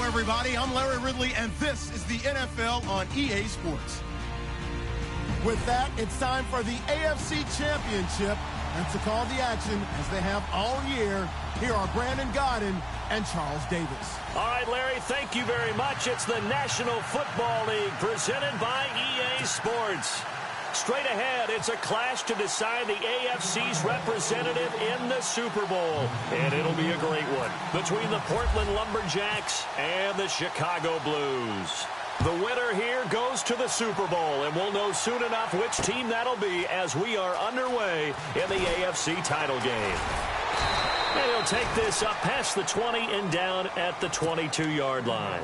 Everybody, I'm Larry Ridley, and this is the NFL on EA Sports. With that, it's time for the AFC Championship, and to call the action, as they have all year, here are Brandon Godden and Charles Davis. All right, Larry, thank you very much. It's the National Football League presented by EA Sports. Straight ahead, it's a clash to decide the AFC's representative in the Super Bowl. And it'll be a great one between the Portland Lumberjacks and the Chicago Blues. The winner here goes to the Super Bowl, and we'll know soon enough which team that'll be as we are underway in the AFC title game. And he'll take this up past the 20 and down at the 22-yard line.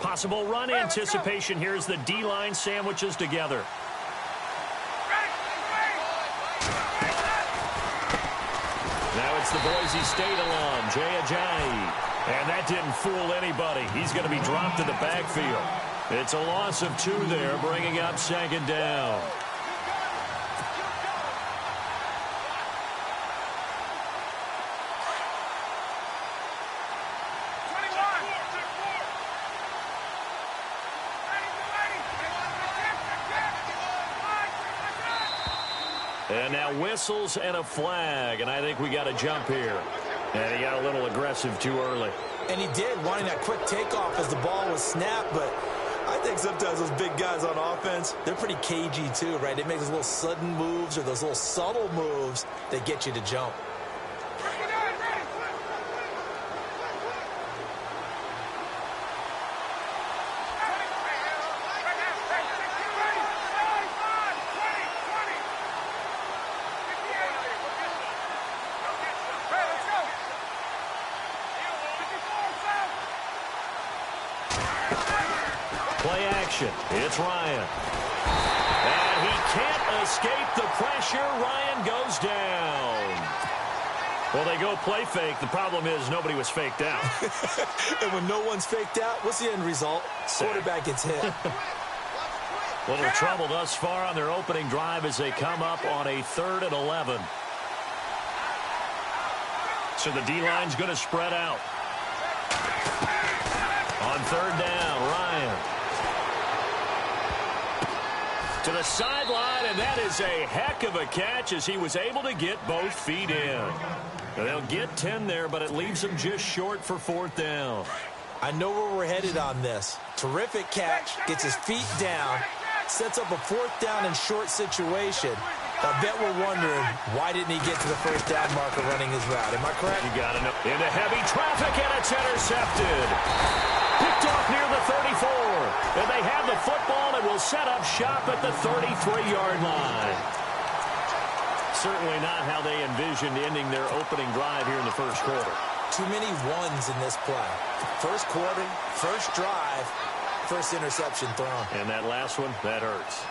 Possible run anticipation here as the D-line sandwiches together. Now it's the Boise State alum, kjay864's. And that didn't fool anybody. He's going to be dropped in the backfield. It's a loss of 2 there, bringing up second down. And now whistles and a flag, and I think we got a jump here. And he got a little aggressive too early. And he did, wanting that quick takeoff as the ball was snapped, but I think sometimes those big guys on offense, they're pretty cagey too, right? They make those little sudden moves or those little subtle moves that get you to jump. Play action. It's Ryan. And he can't escape the pressure. Ryan goes down. Well, they go play fake. The problem is nobody was faked out. And when no one's faked out, what's the end result? Quarterback gets hit. Little trouble thus far on their opening drive as they come up on a 3rd and 11. So the D-line's going to spread out. On 3rd down, Ryan. To the sideline, and that is a heck of a catch as he was able to get both feet in. And they'll get 10 there, but it leaves them just short for 4th down. I know where we're headed on this. Terrific catch, gets his feet down, sets up a 4th down and short situation. I bet we're wondering, why didn't he get to the 1st down marker running his route? Am I correct? You got to know. Into heavy traffic, and it's intercepted. Picked off near the 34. And they have the football and will set up shop at the 33-yard line. Certainly not how they envisioned ending their opening drive here in the 1st quarter. Too many ones in this play. 1st quarter, 1st drive, 1st interception thrown. And that last one, that hurts.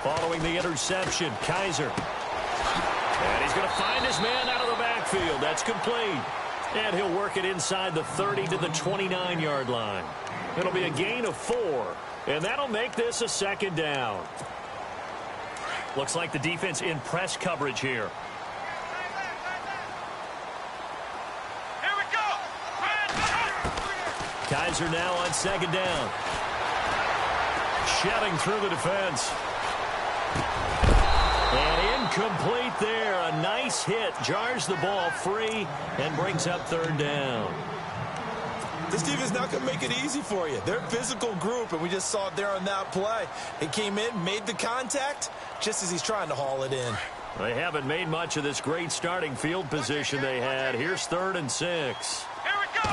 Following the interception, Kaiser. And he's going to find his man out of the backfield. That's complete. And he'll work it inside the 30 to the 29-yard line. It'll be a gain of 4. And that'll make this a 2nd down. Looks like the defense in press coverage here. Here we go. Kaiser now on 2nd down. Shoving through the defense. And incomplete there. A nice hit. Jars the ball free and brings up 3rd down. This team is not going to make it easy for you. They're a physical group, and we just saw it there on that play. He came in, made the contact, just as he's trying to haul it in. They haven't made much of this great starting field position they had. Here's 3rd and 6. Here we go.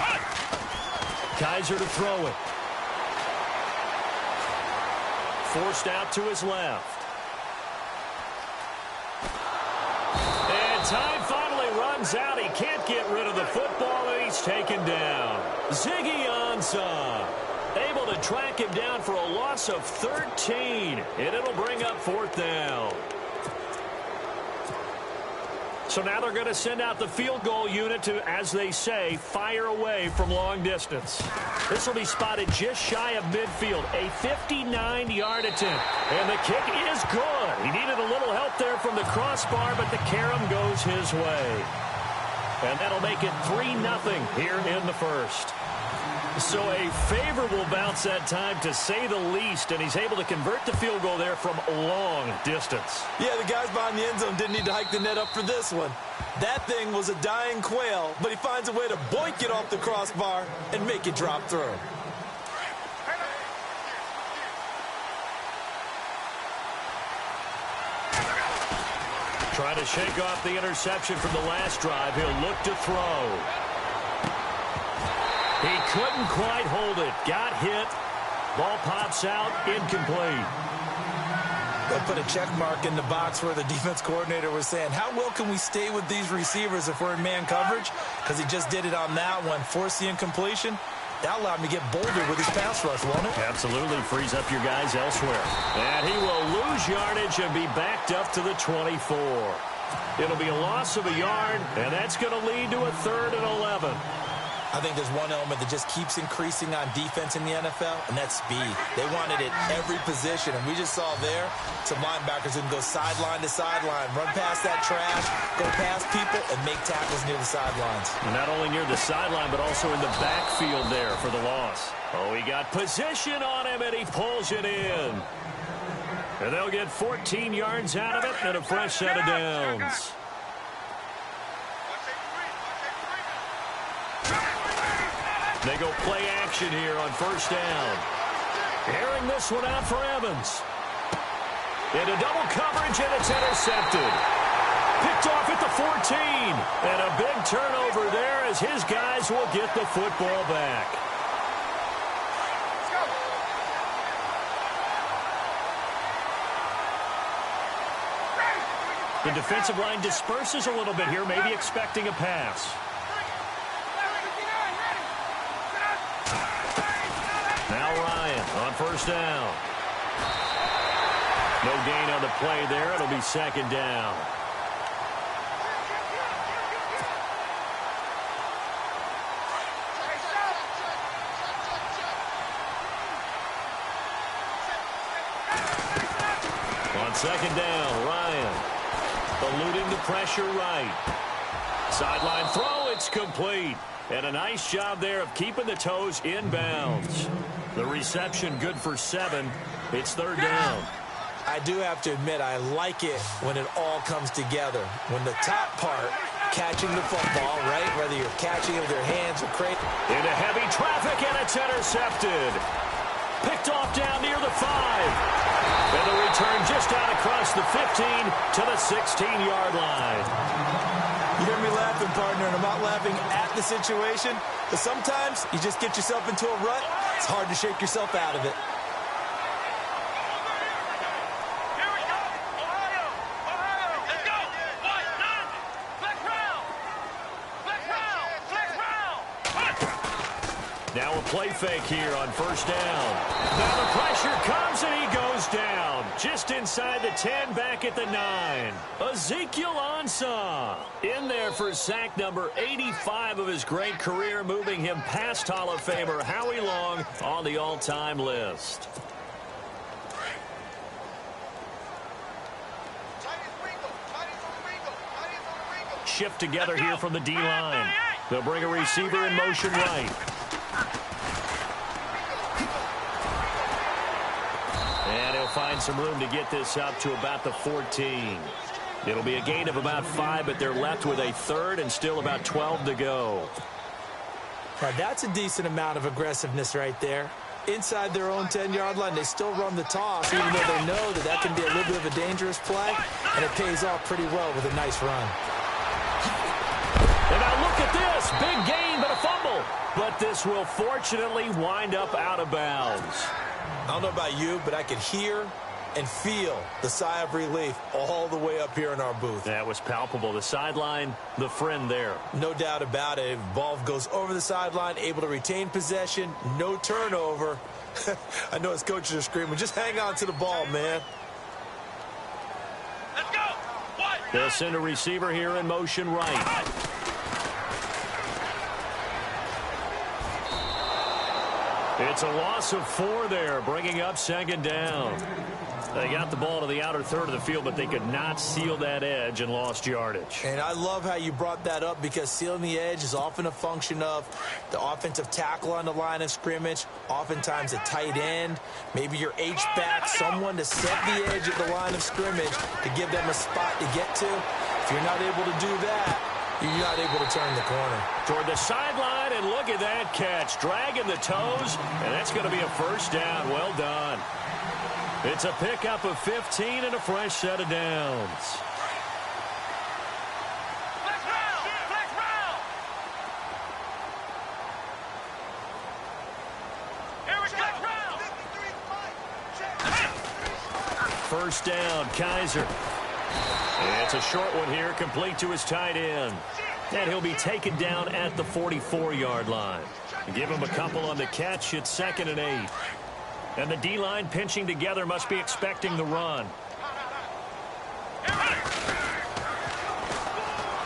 Kaiser to throw it. Forced out to his left. And time finally runs out. He can't get rid of the football, and he's taken down. Ziggy Ansah able to track him down for a loss of 13, and it'll bring up 4th down. So now they're going to send out the field goal unit to, as they say, fire away from long distance. This will be spotted just shy of midfield, a 59-yard attempt. And the kick is good. He needed a little help there from the crossbar, but the carom goes his way. And that'll make it 3-0 here in the first. So a favorable bounce that time, to say the least, and he's able to convert the field goal there from long distance. Yeah, the guys behind the end zone didn't need to hike the net up for this one. That thing was a dying quail, but he finds a way to boink it off the crossbar and make it drop through. Trying to shake off the interception from the last drive. He'll look to throw. He couldn't quite hold it. Got hit. Ball pops out. Incomplete. They put a check mark in the box where the defense coordinator was saying, how well can we stay with these receivers if we're in man coverage? Because he just did it on that one. Forced the incompletion. That allowed him to get bolder with his pass rush, won't it? Absolutely. Frees up your guys elsewhere. And he will lose yardage and be backed up to the 24. It'll be a loss of a yard, and that's going to lead to a 3rd and 11. I think there's one element that just keeps increasing on defense in the NFL, and that's speed. They want it at every position, and we just saw there some linebackers who can go sideline to sideline, run past that trash, go past people, and make tackles near the sidelines. And not only near the sideline, but also in the backfield there for the loss. Oh, he got position on him, and he pulls it in. And they'll get 14 yards out of it and a fresh set of downs. They go play action here on 1st down. Airing this one out for Evans. Into double coverage, and it's intercepted. Picked off at the 14. And a big turnover there as his guys will get the football back. The defensive line disperses a little bit here, maybe expecting a pass. Now Ryan on 1st down. No gain on the play there. It'll be 2nd down. On 2nd down, Ryan eluding the pressure right. Sideline throw, it's complete. And a nice job there of keeping the toes in bounds. The reception good for 7. It's 3rd down. I do have to admit, I like it when it all comes together. When the top part, catching the football, right? Whether you're catching it with your hands or crate. Into heavy traffic, and it's intercepted. Picked off down near the 5. And the return just out across the 15 to the 16-yard line. You hear me laughing, partner, and I'm not laughing at the situation, but sometimes you just get yourself into a rut. It's hard to shake yourself out of it. Here we go. Ohio. Let's go. 1, 9. Flex round. Flex round. Flex round. Now a play fake here on 1st down. Now the pressure comes, and he goes down. Just inside the 10, back at the 9. Ezekiel Ansah in there for sack number 85 of his great career, moving him past Hall of Famer Howie Long on the all-time list. Shift together here from the D-line. They'll bring a receiver in motion right. And he'll find some room to get this up to about the 14. It'll be a gain of about 5, but they're left with a 3rd and still about 12 to go. Now, that's a decent amount of aggressiveness right there. Inside their own 10-yard line, they still run the toss, even though they know that that can be a little bit of a dangerous play, and it pays off pretty well with a nice run. And now look at this. It's big gain, but a fumble. But this will fortunately wind up out of bounds. I don't know about you, but I could hear and feel the sigh of relief all the way up here in our booth. That was palpable. The sideline, the friend there. No doubt about it. Ball goes over the sideline, able to retain possession, no turnover. I know his coaches are screaming, just hang on to the ball, man. Let's go. One. They'll send a receiver here in motion right. It's a loss of 4 there, bringing up second down. They got the ball to the outer third of the field, but they could not seal that edge and lost yardage. And I love how you brought that up, because sealing the edge is often a function of the offensive tackle on the line of scrimmage, oftentimes a tight end, maybe your H-back, someone to set the edge at the line of scrimmage to give them a spot to get to. If you're not able to do that, you're not able to turn the corner. Toward the sideline, and look at that catch. Dragging the toes, and that's going to be a first down. Well done. It's a pickup of 15 and a fresh set of downs. Flex round. Flex round. Here we go. First down, Kaiser. It's a short one here, complete to his tight end. And he'll be taken down at the 44-yard line. Give him a couple on the catch. It's 2nd and 8. And the D-line pinching together, must be expecting the run.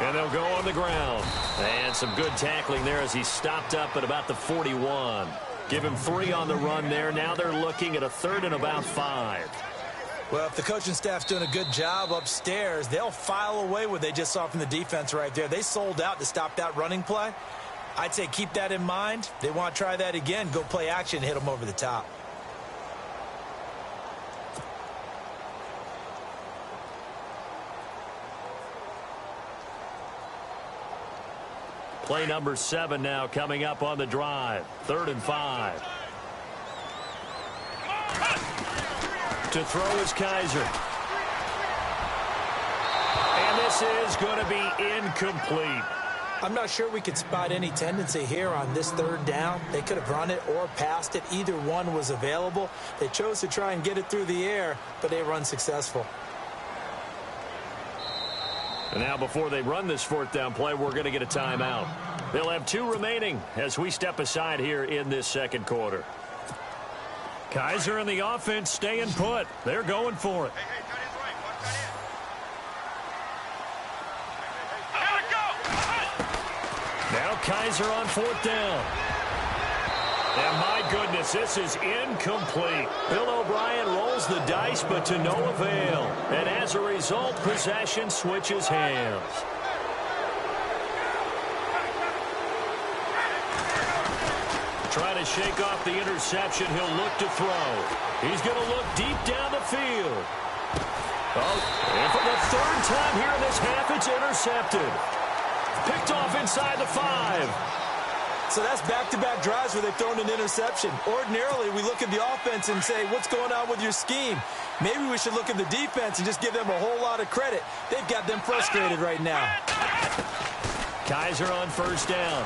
And they'll go on the ground. And some good tackling there as he stopped up at about the 41. Give him 3 on the run there. Now they're looking at a 3rd and about 5. Well, if the coaching staff's doing a good job upstairs, they'll file away what they just saw from the defense right there. They sold out to stop that running play. I'd say keep that in mind. They want to try that again. Go play action and hit them over the top. Play number 7 now coming up on the drive. 3rd and 5. To throw is Kaiser. And this is going to be incomplete. I'm not sure we could spot any tendency here on this 3rd down. They could have run it or passed it. Either one was available. They chose to try and get it through the air, but they were unsuccessful. And now before they run this 4th down play, we're going to get a timeout. They'll have 2 remaining as we step aside here in this 2nd quarter. Kaiser and the offense staying put. They're going for it. Now Kaiser on 4th down. And my goodness, this is incomplete. Bill O'Brien rolls the dice, but to no avail. And as a result, possession switches hands. Trying to shake off the interception. He'll look to throw. He's going to look deep down the field. Oh, and for the 3rd time here in this half, it's intercepted. Picked off inside the 5. So that's back-to-back drives where they've thrown an interception. Ordinarily, we look at the offense and say, what's going on with your scheme? Maybe we should look at the defense and just give them a whole lot of credit. They've got them frustrated right now. Kaiser on 1st down.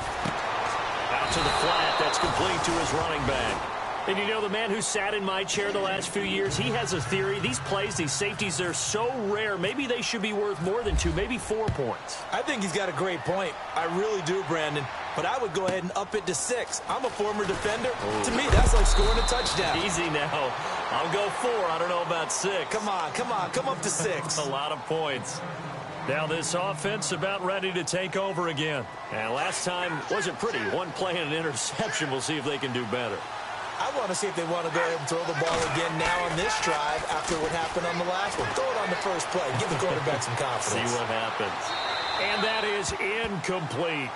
Out to the flat. That's complete to his running back. And you know, the man who sat in my chair the last few years, he has a theory. These plays, these safeties, they're so rare. Maybe they should be worth more than 2, maybe 4 points. I think he's got a great point. I really do, Brandon. But I would go ahead and up it to 6. I'm a former defender. Ooh. To me, that's like scoring a touchdown. Easy now. I'll go 4. I don't know about 6. Come on. Come up to 6. A lot of points. Now this offense about ready to take over again. And last time wasn't pretty. 1 play and an interception. We'll see if they can do better. I want to see if they want to go ahead and throw the ball again now on this drive after what happened on the last one. Throw it on the first play. Give the quarterback some confidence. See what happens. And that is incomplete.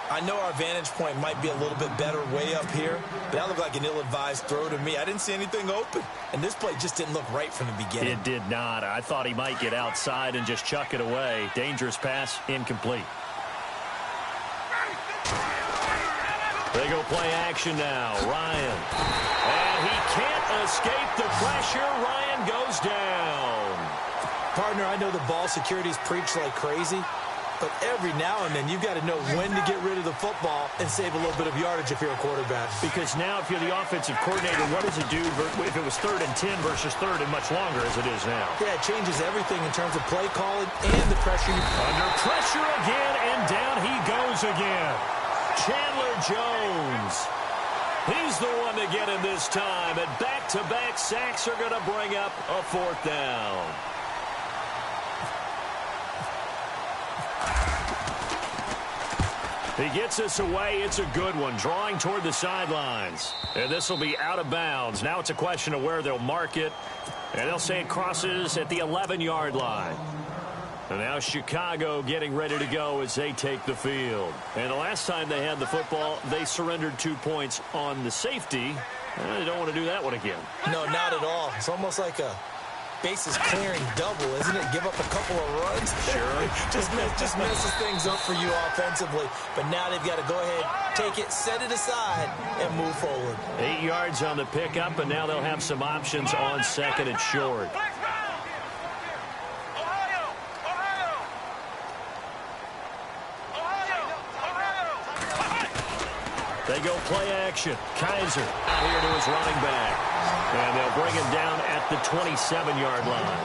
I know our vantage point might be a little bit better way up here, but that looked like an ill-advised throw to me. I didn't see anything open, and this play just didn't look right from the beginning. It did not. I thought he might get outside and just chuck it away. Dangerous pass, incomplete. They go play action now. Ryan. And he can't escape the pressure. Ryan goes down. Partner, I know the ball security's preached like crazy, But every now and then, you've got to know when to get rid of the football and save a little bit of yardage if you're a quarterback. Because now if you're the offensive coordinator, what does it do if it was 3rd and 10 versus 3rd and much longer as it is now? Yeah, it changes everything in terms of play calling and the pressure. Under pressure again, and down he goes again. Chandler Jones. He's the one to get him this time, and back-to-back sacks are going to bring up a 4th down. He gets us away. It's a good one, drawing toward the sidelines. And this will be out of bounds. Now it's a question of where they'll mark it. And they'll say it crosses at the 11-yard line. And now Chicago getting ready to go as they take the field. And the last time they had the football, they surrendered 2 points on the safety. They don't want to do that one again. No, not at all. It's almost like a bases clearing double, isn't it? Give up a couple of runs. Sure. just messes things up for you offensively. But now they've got to go ahead, take it, set it aside, and move forward. 8 yards on the pickup, and now they'll have some options on 2nd and short. They go play action. Kaiser out here to his running back. And they'll bring him down at the 27-yard line.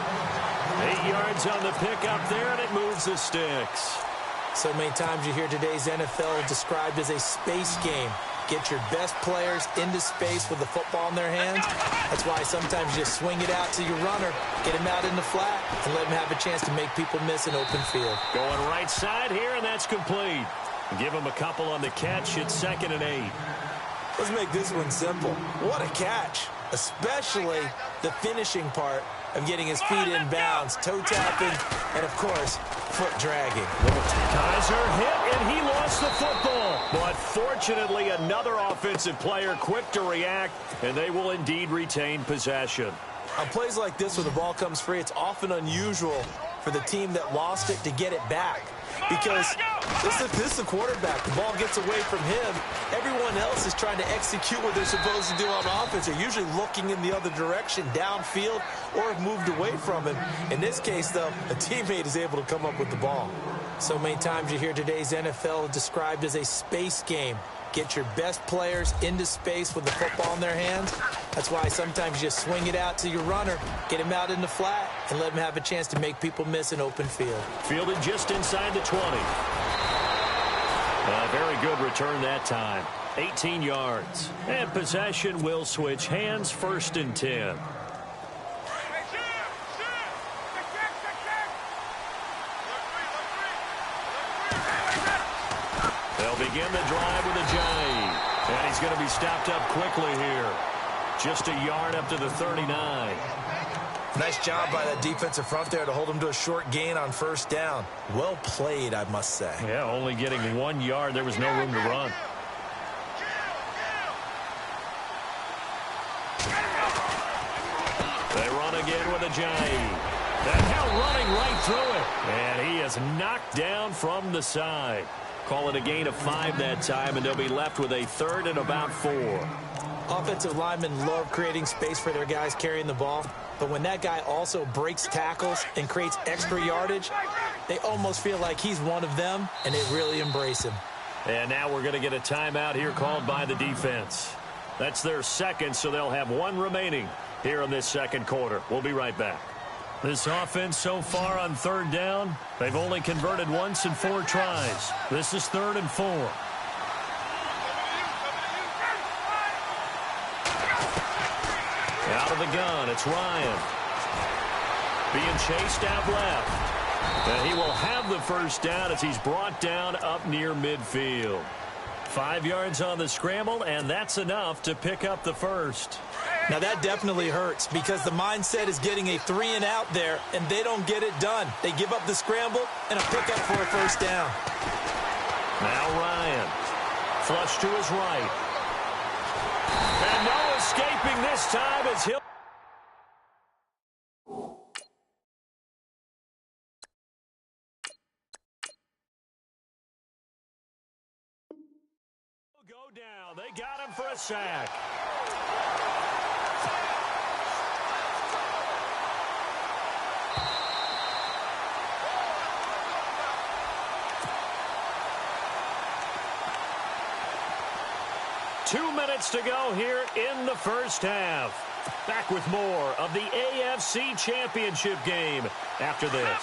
8 yards on the pickup there, and it moves the sticks. So many times you hear today's NFL described as a space game. Get your best players into space with the football in their hands. That's why sometimes you swing it out to your runner, get him out in the flat, and let him have a chance to make people miss an open field. Going right side here, and that's complete. Give him a couple on the catch. It's 2nd and 8. Let's make this one simple. What a catch, especially the finishing part of getting his feet in bounds, toe tapping, and, of course, foot dragging. Kaiser hit, and he lost the football. But fortunately, another offensive player quick to react, and they will indeed retain possession. On plays like this where the ball comes free, it's often unusual for the team that lost it to get it back. Because this is a quarterback. The ball gets away from him. Everyone else is trying to execute what they're supposed to do on offense. They're usually looking in the other direction, downfield, or have moved away from him. In this case, though, a teammate is able to come up with the ball. So many times you hear today's NFL described as a space game. Get your best players into space with the football in their hands. That's why sometimes you swing it out to your runner, get him out in the flat, and let him have a chance to make people miss an open field. Fielded just inside the 20. A very good return that time. 18 yards. And possession will switch hands, 1st and 10. They'll begin the drive with a jay. And he's going to be stopped up quickly here. Just a yard up to the 39. Nice job by that defensive front there to hold him to a short gain on 1st down. Well played, I must say. Yeah, only getting 1 yard. There was no room to run. They run again with a jay. And now running right through it. And he is knocked down from the side. Call it a gain of 5 that time, and they'll be left with a 3rd and about 4. Offensive linemen love creating space for their guys carrying the ball, but when that guy also breaks tackles and creates extra yardage, they almost feel like he's one of them, and they really embrace him. And now we're going to get a timeout here called by the defense. That's their 2nd, so they'll have 1 remaining here in this 2nd quarter. We'll be right back. This offense so far on 3rd down, they've only converted once in 4 tries. This is 3rd and 4. Out of the gun, it's Ryan. Being chased out left. And he will have the 1st down as he's brought down up near midfield. 5 yards on the scramble, and that's enough to pick up the 1st. Now that definitely hurts because the mindset is getting a 3 and out there, and they don't get it done. They give up the scramble and a pickup for a 1st down. Now Ryan. Flush to his right. And no escaping this time as he'll go down. They got him for a sack. 2 minutes to go here in the first half. Back with more of the AFC Championship game after this.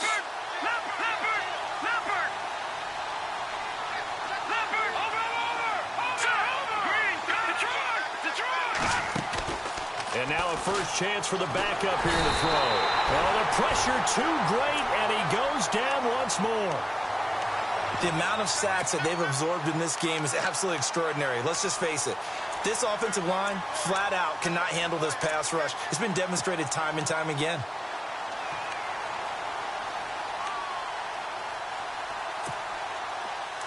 And now a first chance for the backup here to throw. Oh, the pressure too great, and he goes down once more. The amount of sacks that they've absorbed in this game is absolutely extraordinary. Let's just face it. This offensive line, flat out, cannot handle this pass rush. It's been demonstrated time and time again.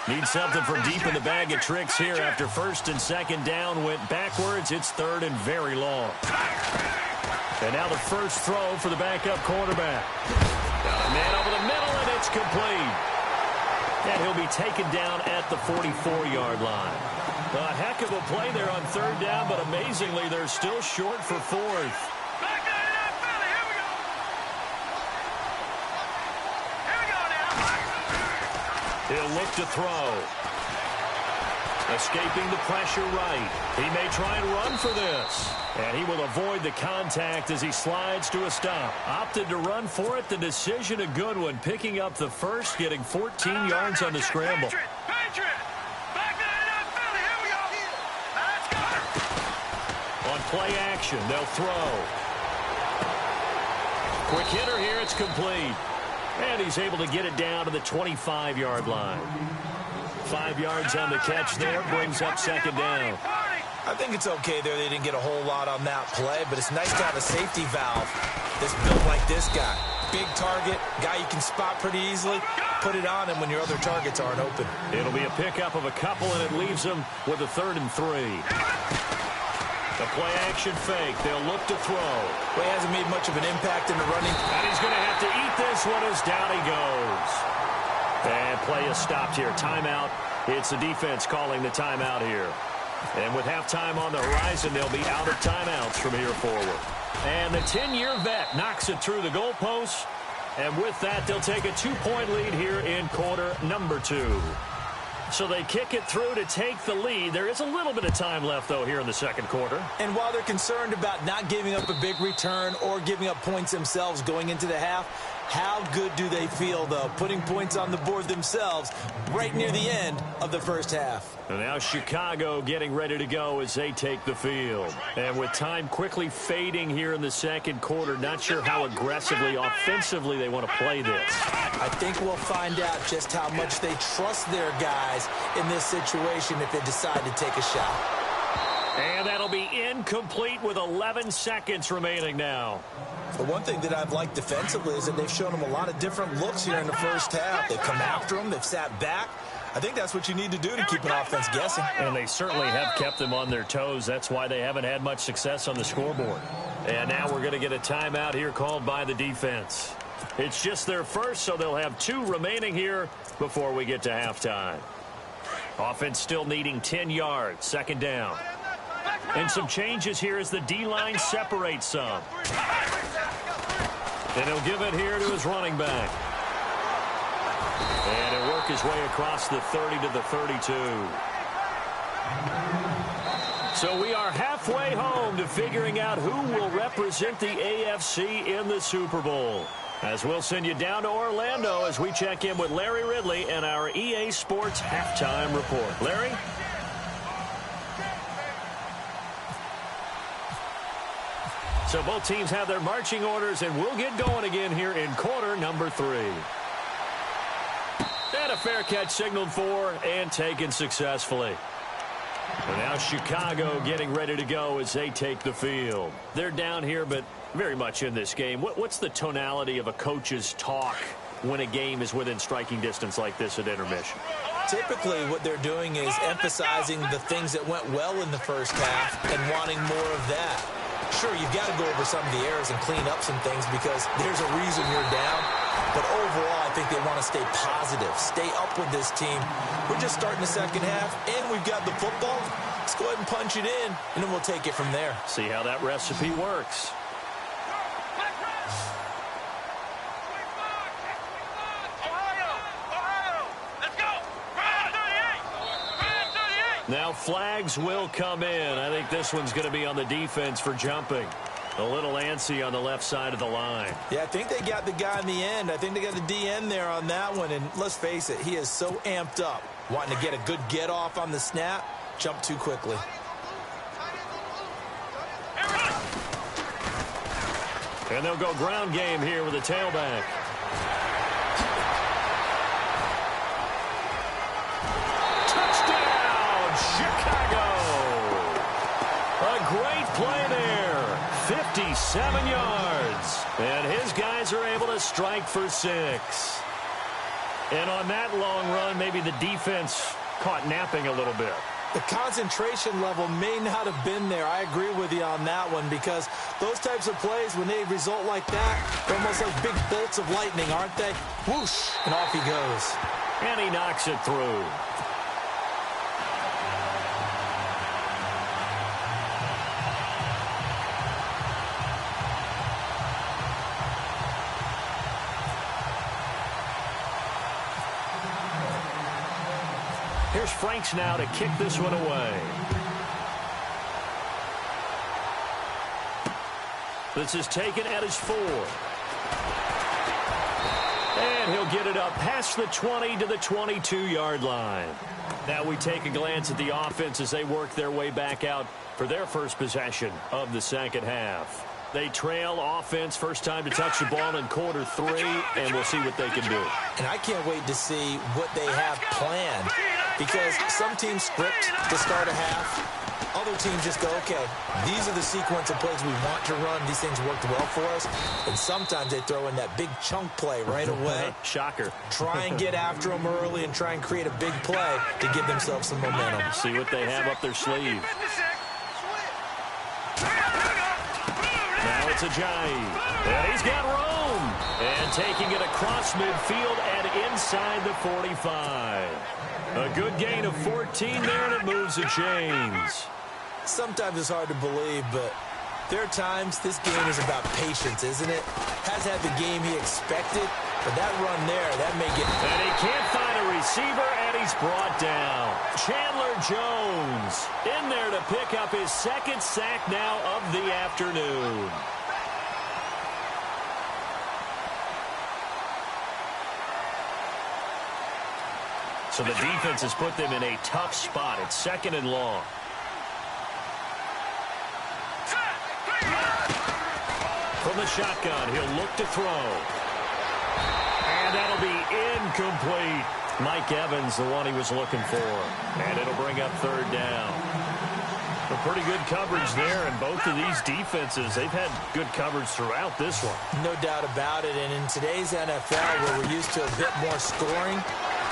Need something from deep in the bag of tricks here after first and second down went backwards. It's third and very long. And now the first throw for the backup quarterback. Got a man over the middle, and it's complete. And he'll be taken down at the 44-yard line. A heck of a play there on third down, but amazingly, they're still short for fourth. He'll look to throw. Escaping the pressure right. He may try and run for this. And he will avoid the contact as he slides to a stop. Opted to run for it. The decision a good one. Picking up the first, getting 14 yards on the scramble. On play action, they'll throw. Quick hitter here. It's complete. And he's able to get it down to the 25-yard line. 5 yards on the catch there, brings up second down. I think it's okay there. They didn't get a whole lot on that play, but it's nice to have a safety valve that's built like this guy. Big target, guy you can spot pretty easily. Put it on him when your other targets aren't open. It'll be a pickup of a couple, and it leaves them with a 3rd and 3. The play-action fake. They'll look to throw. Well, he hasn't made much of an impact in the running. And he's going to have to eat this one as down he goes. And play is stopped here. Timeout. It's the defense calling the timeout here. And with halftime on the horizon, they'll be out of timeouts from here forward. And the 10-year vet knocks it through the goalposts. And with that, they'll take a 2-point lead here in quarter number 2. So they kick it through to take the lead. There is a little bit of time left, though, here in the second quarter. And while they're concerned about not giving up a big return or giving up points themselves going into the half, how good do they feel, though, putting points on the board themselves right near the end of the first half? And now Chicago getting ready to go as they take the field. And with time quickly fading here in the second quarter, not sure how aggressively, offensively they want to play this. I think we'll find out just how much they trust their guys in this situation if they decide to take a shot. And that'll be incomplete with 11 seconds remaining now. The one thing that I've liked defensively is that they've shown them a lot of different looks here in the first half. They've come after them. They've sat back. I think that's what you need to do to keep an offense guessing. And they certainly have kept them on their toes. That's why they haven't had much success on the scoreboard. And now we're going to get a timeout here called by the defense. It's just their first, so they'll have 2 remaining here before we get to halftime. Offense still needing 10 yards, second down. And some changes here as the D-line separates some. And he'll give it here to his running back. And he'll work his way across the 30 to the 32. So we are halfway home to figuring out who will represent the AFC in the Super Bowl. As we'll send you down to Orlando as we check in with Larry Ridley and our EA Sports Halftime Report. Larry? So both teams have their marching orders, and we'll get going again here in quarter number 3. And a fair catch signaled for and taken successfully. And now Chicago getting ready to go as they take the field. They're down here, but very much in this game. What's the tonality of a coach's talk when a game is within striking distance like this at intermission? Typically, what they're doing is emphasizing the things that went well in the first half and wanting more of that. Sure, you've got to go over some of the errors and clean up some things because there's a reason you're down. But overall, I think they want to stay positive, stay up with this team. We're just starting the second half, and we've got the football. Let's go ahead and punch it in, and then we'll take it from there. See how that recipe works. Now flags will come in. I think this one's going to be on the defense for jumping. A little antsy on the left side of the line. Yeah, I think they got the guy in the end. I think they got the DN there on that one. And let's face it, he is so amped up, wanting to get a good get off on the snap, jump too quickly. And they'll go ground game here with a tailback. Touchdown, Chicago! A great play there. 57 yards. And his guys are able to strike for 6. And on that long run, maybe the defense caught napping a little bit. The concentration level may not have been there. I agree with you on that one, because those types of plays, when they result like that, they're almost like big bolts of lightning, aren't they? Whoosh, and off he goes. And he knocks it through. Here's Franks now to kick this one away. This is taken at his 4. And he'll get it up past the 20 to the 22-yard line. Now we take a glance at the offense as they work their way back out for their first possession of the second half. They trail offense, first time to touch the ball in quarter 3, and we'll see what they can do. And I can't wait to see what they have planned, because some teams script to start a half. Other teams just go, okay, these are the sequence of plays we want to run. These things worked well for us. And sometimes they throw in that big chunk play right away. Shocker. Try and get after them early and try and create a big play to give themselves some momentum. See what they have up their sleeve. Now it's Ajayi. And he's got room. And taking it across midfield and inside the 45. A good gain of 14 there, and it moves the chains. Sometimes it's hard to believe, but there are times this game is about patience, isn't it? Has had the game he expected, but that run there, that may get... And he can't find a receiver, and he's brought down. Chandler Jones in there to pick up his second sack now of the afternoon. So the defense has put them in a tough spot. It's 2nd and long. From the shotgun, he'll look to throw. And that'll be incomplete. Mike Evans, the one he was looking for. And it'll bring up 3rd down. A pretty good coverage there, and both of these defenses, they've had good coverage throughout this one. No doubt about it, and in today's NFL, where we're used to a bit more scoring,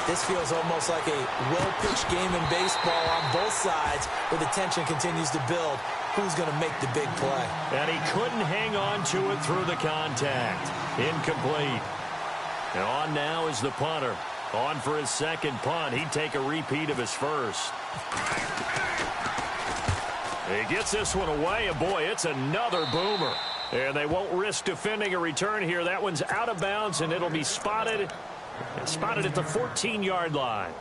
this feels almost like a well-pitched game in baseball on both sides, where the tension continues to build. Who's going to make the big play? And he couldn't hang on to it through the contact. Incomplete. And on now is the punter. On for his second punt. He'd take a repeat of his first. He gets this one away, and boy, it's another boomer. And they won't risk defending a return here. That one's out of bounds, and it'll be spotted at the 14-yard line.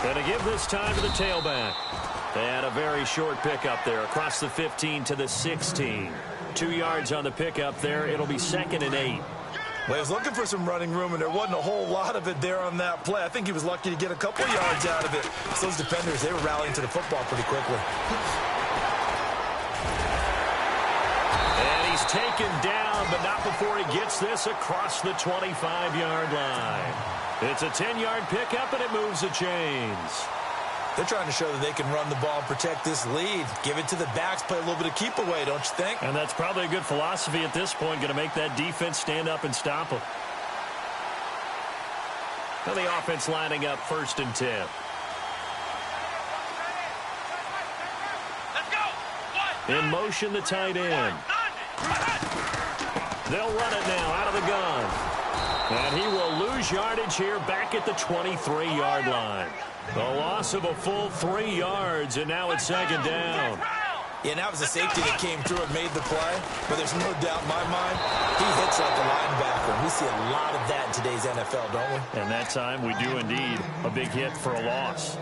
And to give this time to the tailback. They had a very short pickup there across the 15 to the 16. 2 yards on the pickup there. It'll be 2nd and 8. Well, he was looking for some running room, and there wasn't a whole lot of it there on that play. I think he was lucky to get a couple yards out of it. So those defenders, they were rallying to the football pretty quickly. And he's taken down, but not before he gets this across the 25-yard line. It's a 10-yard pickup, and it moves the chains. They're trying to show that they can run the ball and protect this lead. Give it to the backs, play a little bit of keep away, don't you think? And that's probably a good philosophy at this point, going to make that defense stand up and stop them. Now the offense lining up 1st and 10. Let's go. In motion, the tight end. They'll run it now out of the gun. And he will lose lose yardage here back at the 23-yard line. The loss of a full 3 yards, and now it's second down. Yeah, and that was a safety that came through and made the play. But there's no doubt in my mind, he hits like a linebacker. We see a lot of that in today's NFL, don't we? And that time we do indeed. A big hit for a loss.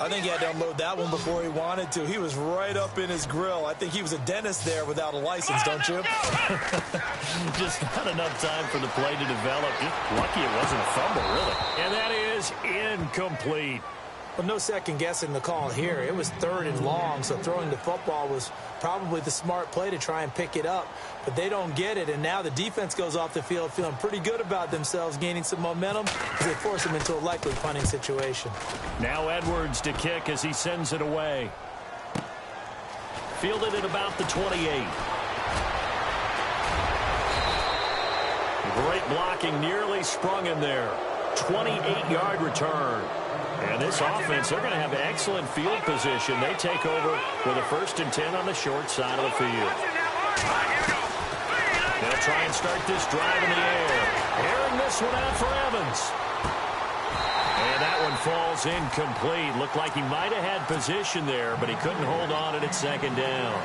I think he had to unload that one before he wanted to. He was right up in his grill. I think he was a dentist there without a license, don't you? Just not enough time for the play to develop. Just lucky it wasn't a fumble, really. And that is incomplete. Well, no second guessing the call here. It was 3rd and long, so throwing the football was probably the smart play to try and pick it up. But they don't get it, and now the defense goes off the field feeling pretty good about themselves, gaining some momentum as they force them into a likely punting situation. Now Edwards to kick as he sends it away. Fielded at about the 28. Great blocking, nearly sprung him there. 28-yard return. And this offense, they're going to have excellent field position. They take over with a 1st and 10 on the short side of the field. They'll try and start this drive in the air. Airing this one out for Evans. And that one falls incomplete. Looked like he might have had position there, but he couldn't hold on at its second down.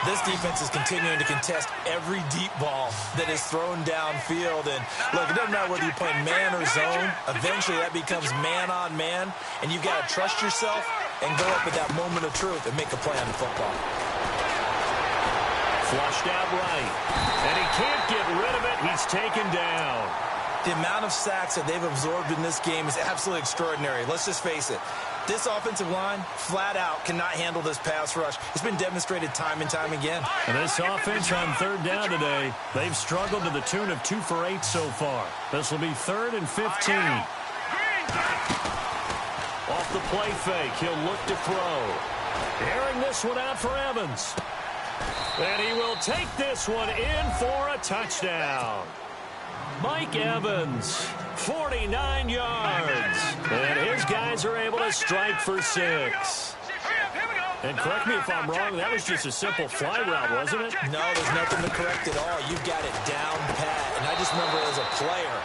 This defense is continuing to contest every deep ball that is thrown downfield. And, look, it doesn't matter whether you're playing man or zone. Eventually, that becomes man-on-man, and you've got to trust yourself and go up at that moment of truth and make a play on the football. Flushed out right. And he can't get rid of it. He's taken down. The amount of sacks that they've absorbed in this game is absolutely extraordinary. Let's just face it. This offensive line, flat out, cannot handle this pass rush. It's been demonstrated time and time again. And this offense on 3rd down today, they've struggled to the tune of 2 for 8 so far. This will be 3rd and 15. Off the play fake, he'll look to throw. Airing this one out for Evans. And he will take this one in for a touchdown. Mike Evans, 49 yards. And his guys are able to strike for 6. And correct me if I'm wrong, that was just a simple fly route, wasn't it? No, there's nothing to correct at all. You've got it down pat. And I just remember as a player,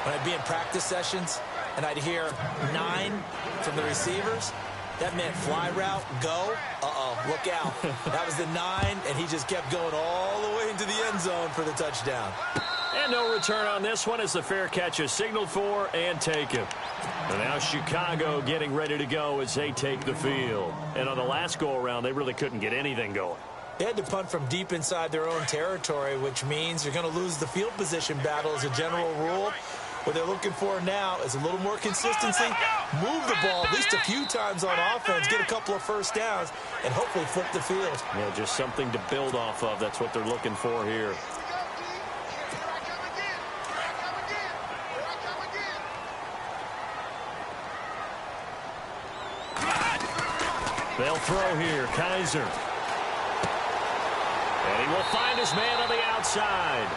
when I'd be in practice sessions, and I'd hear 9 from the receivers, that meant fly route, go, look out. That was the 9, and he just kept going all the way into the end zone for the touchdown. And no return on this one as the fair catch is signaled for and taken. And now Chicago getting ready to go as they take the field. And on the last go-around, they really couldn't get anything going. They had to punt from deep inside their own territory, which means you're going to lose the field position battle as a general rule. What they're looking for now is a little more consistency, move the ball at least a few times on offense, get a couple of first downs, and hopefully flip the field. Yeah, just something to build off of. That's what they're looking for here. They'll throw here, Kaiser. And he will find his man on the outside.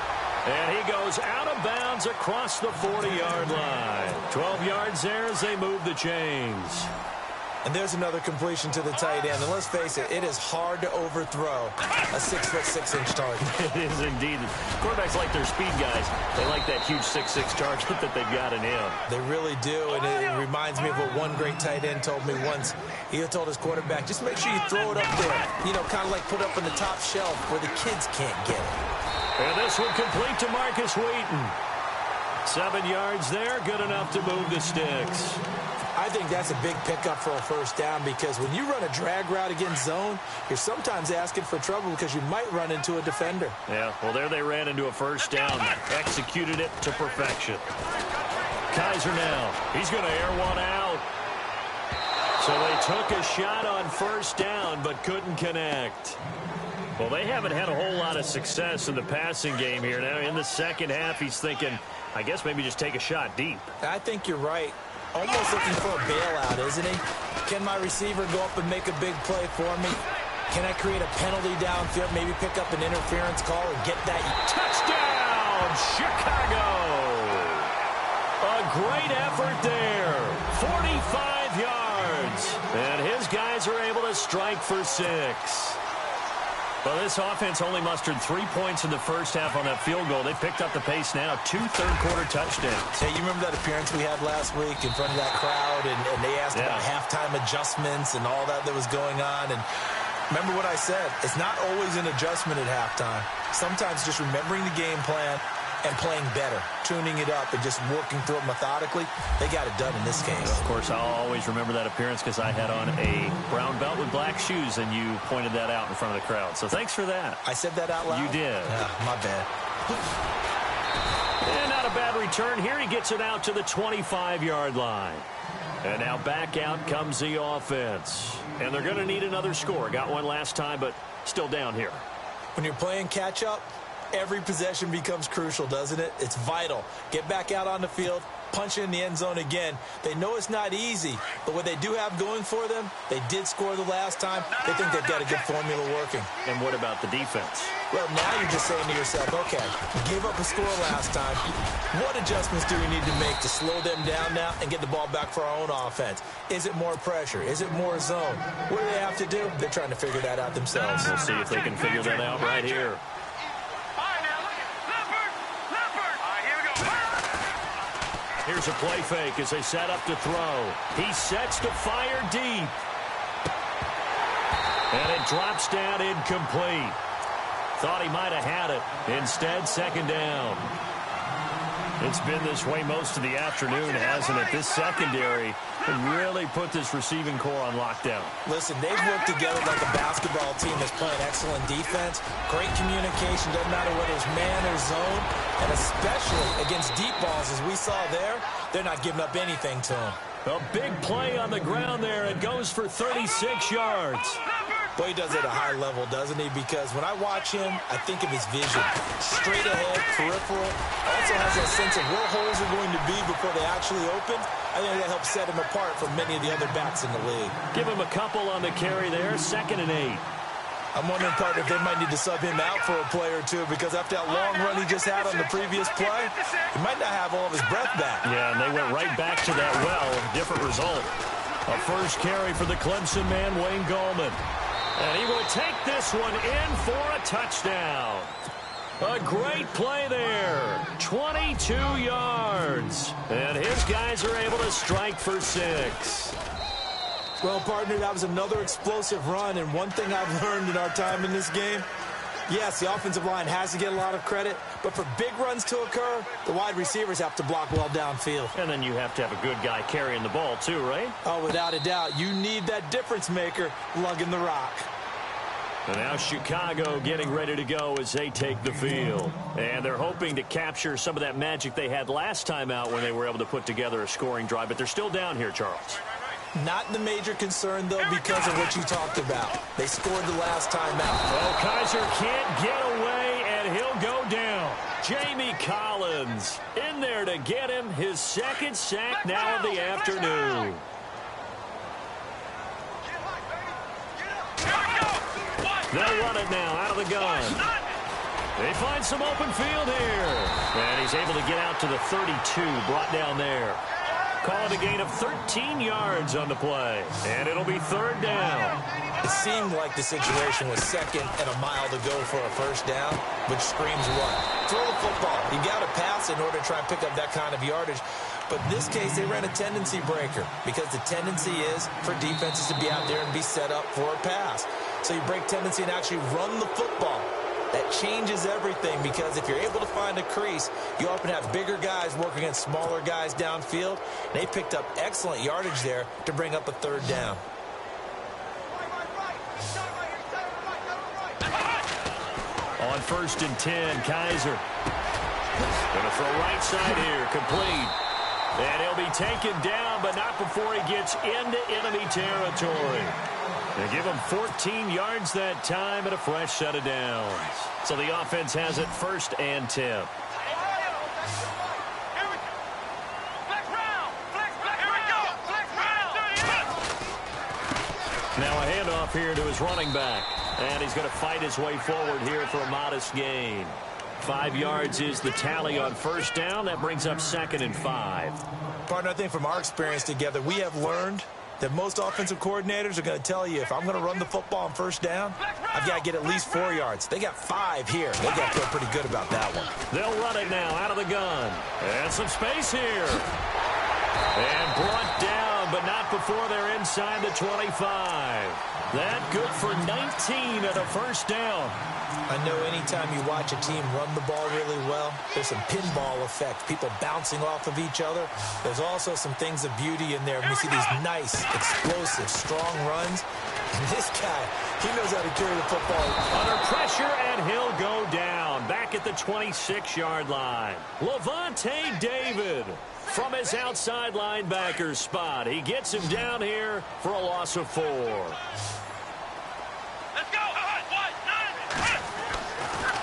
And he goes out of bounds across the 40-yard line. 12 yards there as they move the chains. And there's another completion to the tight end. And let's face it, it is hard to overthrow a 6'6" target. It is indeed. Quarterbacks like their speed guys. They like that huge 6'6" target that they've got in him. They really do. And it reminds me of what one great tight end told me once. He told his quarterback, just make sure you throw it up there. You know, kind of like put up on the top shelf where the kids can't get it. And this one complete to Marcus Wheaton. 7 yards there, good enough to move the sticks. I think that's a big pickup for a first down because when you run a drag route against zone, you're sometimes asking for trouble because you might run into a defender. Yeah, well, there they ran into a first down. Executed it to perfection. Kaiser now. He's going to air one out. So they took a shot on first down but couldn't connect. Well, they haven't had a whole lot of success in the passing game here. Now, in the second half, he's thinking, I guess maybe just take a shot deep. I think you're right. Almost looking for a bailout, isn't he? Can my receiver go up and make a big play for me? Can I create a penalty downfield, maybe pick up an interference call and get that? Touchdown, Chicago! A great effort there. 45 yards. And his guys are able to strike for 6. Well, this offense only mustered 3 points in the first half on that field goal. They picked up the pace now. 2 third-quarter touchdowns. Hey, you remember that appearance we had last week in front of that crowd, and they asked about halftime adjustments and all that was going on, and remember what I said. It's not always an adjustment at halftime. Sometimes just remembering the game plan and playing better, tuning it up, and just working through it methodically. They got it done in this case. Of course, I'll always remember that appearance because I had on a brown belt with black shoes, and you pointed that out in front of the crowd. So thanks for that. I said that out loud? You did. My bad. And not a bad return here. He gets it out to the 25-yard line. And now back out comes the offense. And they're going to need another score. Got one last time, but still down here. When you're playing catch-up, every possession becomes crucial, doesn't it? It's vital. Get back out on the field, punch in the end zone again. They know it's not easy, but what they do have going for them, they did score the last time. They think they've got a good formula working. And what about the defense? Well, now you're just saying to yourself, okay, gave up a score last time. What adjustments do we need to make to slow them down now and get the ball back for our own offense? Is it more pressure? Is it more zone? What do they have to do? They're trying to figure that out themselves. We'll see if they can figure that out right here. Here's a play fake as they set up to throw. He sets to fire deep. And it drops down incomplete. Thought he might have had it. Instead, second down. It's been this way most of the afternoon, hasn't it? This secondary really put this receiving core on lockdown. Listen, they've worked together like a basketball team that's playing excellent defense. Great communication, doesn't matter whether it's man or zone. And especially against deep balls, as we saw there, they're not giving up anything to them. A big play on the ground there. It goes for 36 yards. Boy, he does it at a high level, doesn't he? Because when I watch him, I think of his vision. Straight ahead, peripheral. Also has that sense of where holes are going to be before they actually open. I think that helps set him apart from many of the other backs in the league. Give him a couple on the carry there. 2nd and 8. I'm wondering, partner, if they might need to sub him out for a play or two, because after that long run he just had on the previous play, he might not have all of his breath back. Yeah, and they went right back to that well. Different result. A first carry for the Clemson man, Wayne Gallman. And he will take this one in for a touchdown. A great play there. 22 yards. And his guys are able to strike for 6. Well, partner, that was another explosive run, and one thing I've learned in our time in this game, yes, the offensive line has to get a lot of credit, but for big runs to occur, the wide receivers have to block well downfield. And then you have to have a good guy carrying the ball too, right? Oh, without a doubt. You need that difference maker lugging the rock. And now Chicago getting ready to go as they take the field. And they're hoping to capture some of that magic they had last time out when they were able to put together a scoring drive, but they're still down here, Charles. Not the major concern, though, because of what you talked about. They scored the last time out. Oh, Kaiser can't get away, and he'll go down. Jamie Collins in there to get him his 2nd sack now of the afternoon. They'll run it now out of the gun. They find some open field here. And he's able to get out to the 32, brought down there. Call it a gain of 13 yards on the play. And it'll be 3rd down. It seemed like the situation was 2nd and a mile to go for a first down, which screams what? Throw the football. You got to pass in order to try and pick up that kind of yardage. But in this case, they ran a tendency breaker because the tendency is for defenses to be out there and be set up for a pass. So you break tendency and actually run the football. That changes everything because if you're able to find a crease, you often have bigger guys working against smaller guys downfield. They picked up excellent yardage there to bring up a 3rd down. On 1st and 10, Kaiser. Going to throw right side here, complete. And he'll be taken down, but not before he gets into enemy territory. They give him 14 yards that time and a fresh set of downs. So the offense has it 1st and 10. Now a handoff here to his running back. And he's going to fight his way forward here for a modest gain. 5 yards is the tally on 1st down. That brings up 2nd and 5. Partner, I think from our experience together, we have learned that most offensive coordinators are going to tell you, if I'm going to run the football on first down, I've got to get at least 4 yards. They got 5 here. They got to feel pretty good about that one. They'll run it now out of the gun. And some space here. And brought down, but not before they're inside the 25. That good for 19 at a first down. I know anytime you watch a team run the ball really well, there's some pinball effect, people bouncing off of each other. There's also some things of beauty in there when you see these nice, explosive, strong runs. And this guy, he knows how to carry the football. Under pressure, and he'll go down. Back at the 26-yard line. Levante David from his outside linebacker spot. He gets him down here for a loss of 4. Let's go.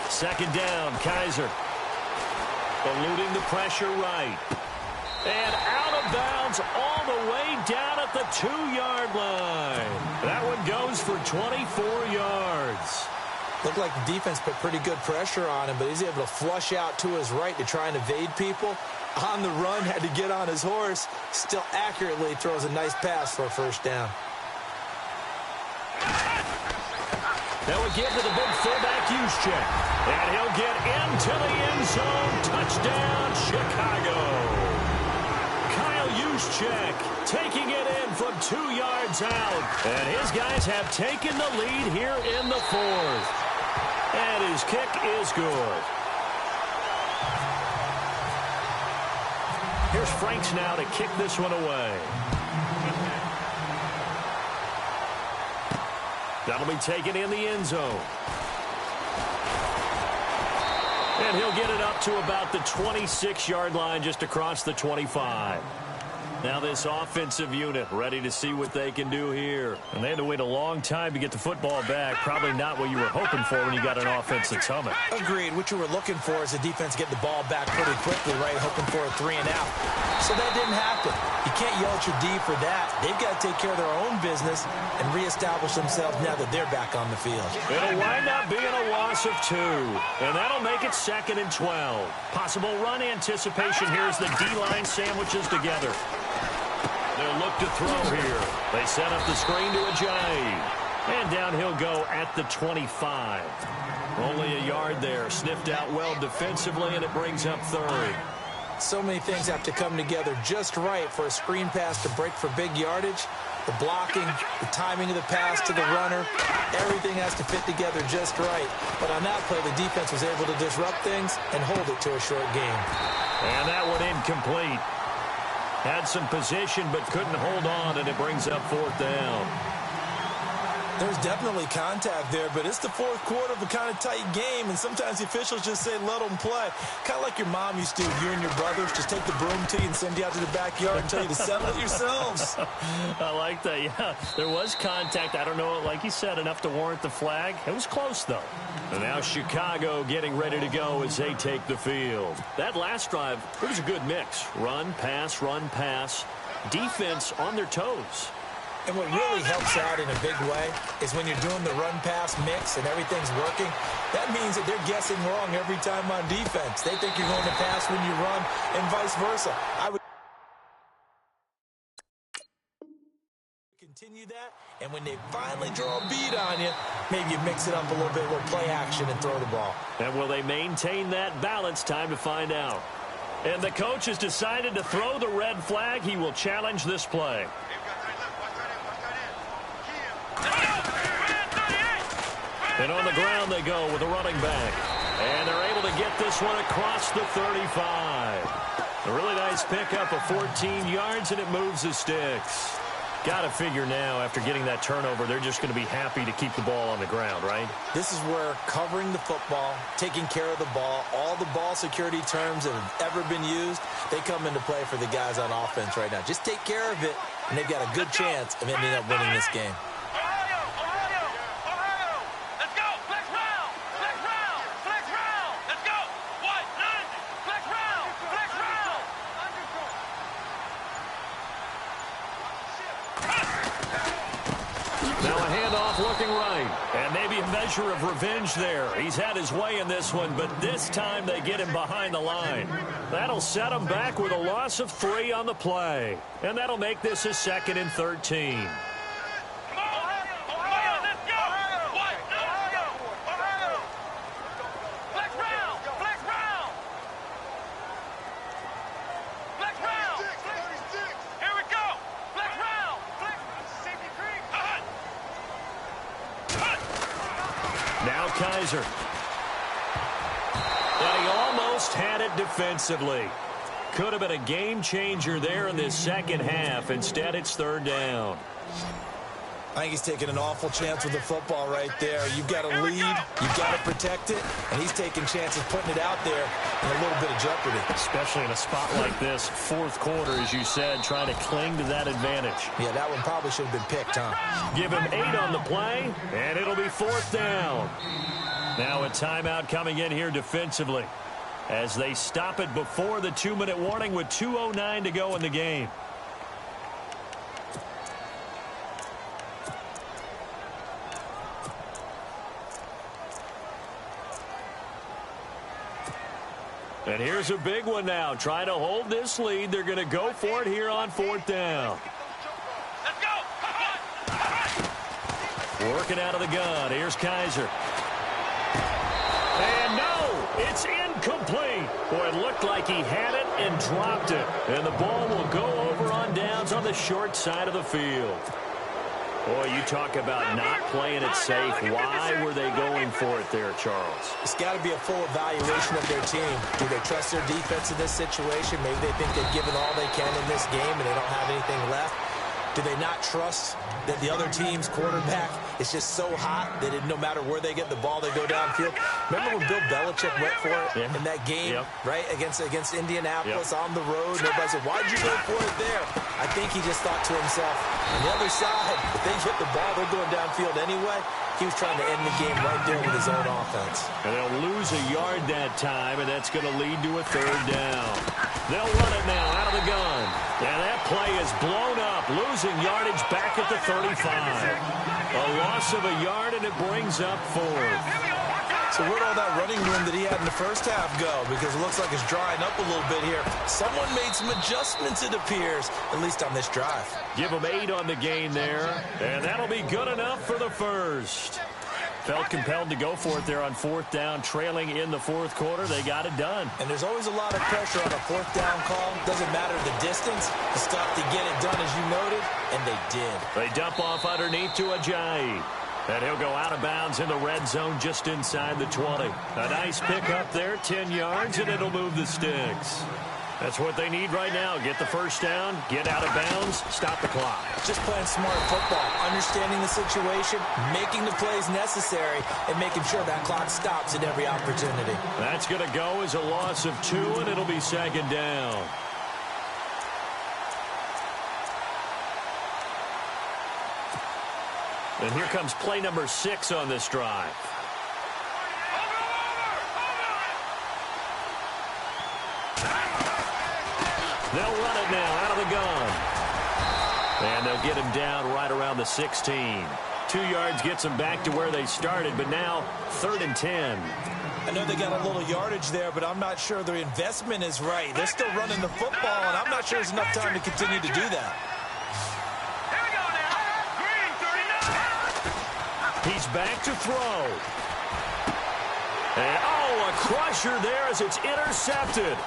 Second down, Kaiser. Eluding the pressure right. And out of bounds all the way down at the 2-yard line. That one goes for 24 yards. Looked like the defense put pretty good pressure on him, but he's able to flush out to his right to try and evade people. On the run, had to get on his horse. Still accurately throws a nice pass for a first down. That would give to the big fullback Juszczyk. And he'll get into the end zone. Touchdown, Chicago. Kyle Juszczyk taking it in from 2 yards out. And his guys have taken the lead here in the 4th. And his kick is good. Here's Franks now to kick this one away. That'll be taken in the end zone. And he'll get it up to about the 26-yard line, just across the 25. Now this offensive unit ready to see what they can do here. And they had to wait a long time to get the football back. Probably not what you were hoping for when you got an offense that's humming. Agreed. What you were looking for is the defense getting the ball back pretty quickly, right? Hoping for a 3 and out. So that didn't happen. You can't yell at your D for that. They've got to take care of their own business and reestablish themselves now that they're back on the field. It'll wind up being a loss of 2. And that'll make it 2nd and 12. Possible run anticipation here as the D-line sandwiches together. They'll look to throw here. They set up the screen to kjay8. And down he'll go at the 25. Only a yard there. Sniffed out well defensively, and it brings up 3rd. So many things have to come together just right for a screen pass to break for big yardage. The blocking, the timing of the pass to the runner, everything has to fit together just right. But on that play, the defense was able to disrupt things and hold it to a short game. And that one incomplete. Had some position but couldn't hold on, and it brings up 4th down. There's definitely contact there, but it's the 4th quarter of a kind of tight game, and sometimes the officials just say, let them play. Kind of like your mom used to, you and your brothers, just take the broom to you and send you out to the backyard and tell you to settle it yourselves. I like that, yeah. There was contact. I don't know, like you said, enough to warrant the flag. It was close, though. And now Chicago getting ready to go as they take the field. That last drive, it was a good mix. Run, pass, defense on their toes. And what really helps out in a big way is when you're doing the run-pass mix and everything's working, that means that they're guessing wrong every time on defense. They think you're going to pass when you run and vice versa. I would continue that, and when they finally draw a bead on you, maybe you mix it up a little bit with play action and throw the ball. And will they maintain that balance? Time to find out. And the coach has decided to throw the red flag. He will challenge this play. And on the ground they go with a running back. And they're able to get this one across the 35. A really nice pickup of 14 yards, and it moves the sticks. Got to figure now, after getting that turnover, they're just going to be happy to keep the ball on the ground, right? This is where covering the football, taking care of the ball, all the ball security terms that have ever been used, they come into play for the guys on offense right now. Just take care of it, and they've got a good chance of ending up winning this game. Now a handoff looking right. play. And maybe a measure of revenge there. He's had his way in this one, but this time they get him behind the line. That'll set him back with a loss of 3 on the play. And that'll make this a 2nd and 13. Kaiser. And he almost had it defensively. Could have been a game changer there in this second half. Instead, it's 3rd down. I think he's taking an awful chance with the football right there. You've got to lead, you've got to protect it, and he's taking chances putting it out there in a little bit of jeopardy. Especially in a spot like this, 4th quarter, as you said, trying to cling to that advantage. Yeah, that one probably should have been picked, huh? Give him 8 on the play, and it'll be 4th down. Now a timeout coming in here defensively as they stop it before the 2-minute warning with 2:09 to go in the game. And here's a big one now. Trying to hold this lead. They're going to go for it here on 4th down. Let's go. Working out of the gun. Here's Kaiser. And no, it's incomplete. Boy, it looked like he had it and dropped it. And the ball will go over on downs on the short side of the field. Boy, you talk about not playing it safe. Why were they going for it there, Charles? It's got to be a full evaluation of their team. Do they trust their defense in this situation? Maybe they think they've given all they can in this game and they don't have anything left. Do they not trust that the other team's quarterback is just so hot that no matter where they get the ball, they go downfield? Remember when Bill Belichick went for it in that game, right, against Indianapolis on the road? And everybody said, why'd you go for it there? I think he just thought to himself, on the other side, if they get the ball, they're going downfield anyway. He was trying to end the game right there with his own offense. And they'll lose a yard that time, and that's going to lead to a 3rd down. They'll run it now out of the gun. And that play is blown up, losing yardage back at the 35. A loss of a yard, and it brings up 4th. So where'd all that running room that he had in the first half go? Because it looks like it's drying up a little bit here. Someone made some adjustments, it appears, at least on this drive. Give him 8 on the gain there, and that'll be good enough for the 1st. Felt compelled to go for it there on 4th down, trailing in the 4th quarter. They got it done. And there's always a lot of pressure on a 4th down call. Doesn't matter the distance. The stuff to get it done, as you noted, and they did. They dump off underneath to kjay8. And he'll go out of bounds in the red zone just inside the 20. A nice pickup there, 10 yards, and it'll move the sticks. That's what they need right now. Get the 1st down, get out of bounds, stop the clock. Just playing smart football, understanding the situation, making the plays necessary, and making sure that clock stops at every opportunity. That's going to go as a loss of 2, and it'll be 2nd down. And here comes play number 6 on this drive. They'll run it now out of the gun. And they'll get him down right around the 16. 2 yards gets them back to where they started, but now 3rd and 10. I know they got a little yardage there, but I'm not sure their investment is right. They're still running the football, and I'm not sure there's enough time to continue to do that. He's back to throw. And, a crusher there as it's intercepted.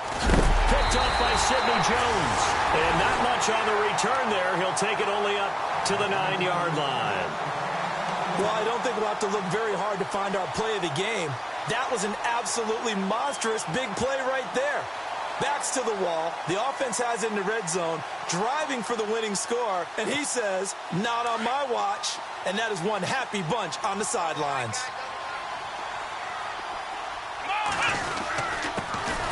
Picked off by Sidney Jones. And not much on the return there. He'll take it only up to the 9-yard line. Well, I don't think we'll have to look very hard to find our play of the game. That was an absolutely monstrous big play right there. Backs to the wall. The offense has it in the red zone, driving for the winning score. And he says, not on my watch. And that is one happy bunch on the sidelines.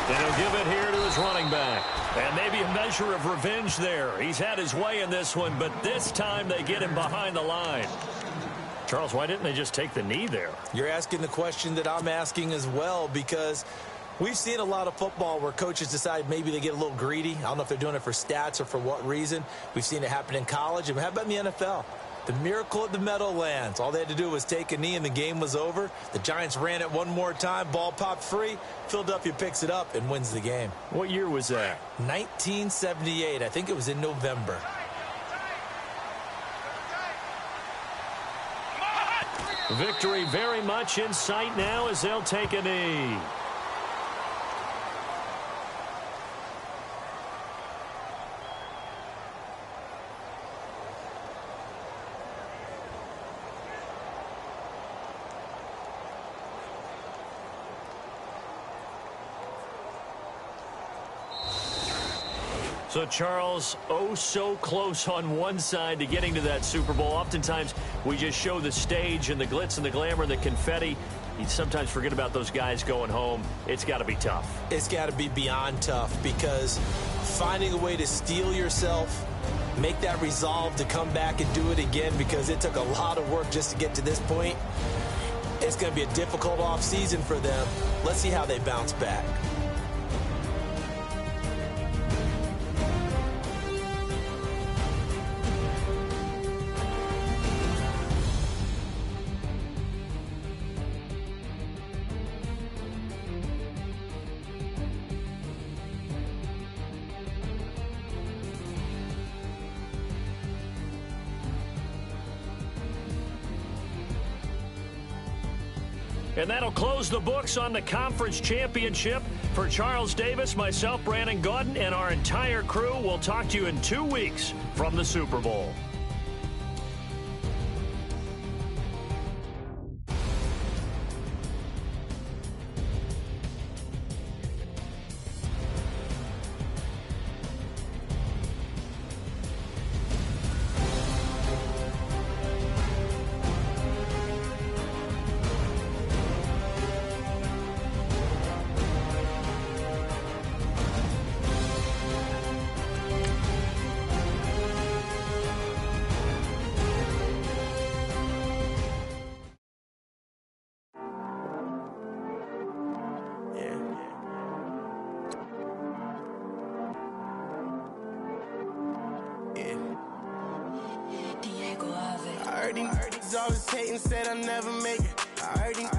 And he'll give it here to his running back. And maybe a measure of revenge there. He's had his way in this one, but this time they get him behind the line. Charles, why didn't they just take the knee there? You're asking the question that I'm asking as well, because we've seen a lot of football where coaches decide maybe they get a little greedy. I don't know if they're doing it for stats or for what reason. We've seen it happen in college. And how about in the NFL? The miracle at the Meadowlands. All they had to do was take a knee and the game was over. The Giants ran it one more time. Ball popped free. Philadelphia picks it up and wins the game. What year was that? 1978. I think it was in November. Victory very much in sight now as they'll take a knee. So, Charles, oh so close on one side to getting to that Super Bowl. Oftentimes, we just show the stage and the glitz and the glamour and the confetti. You sometimes forget about those guys going home. It's got to be tough. It's got to be beyond tough because finding a way to steel yourself, make that resolve to come back and do it again because it took a lot of work just to get to this point. It's going to be a difficult offseason for them. Let's see how they bounce back. And that'll close the books on the conference championship. For Charles Davis, myself, Brandon Gaudin, and our entire crew, we'll talk to you in 2 weeks from the Super Bowl. I heard these always hating, said I'll never make it. I heard these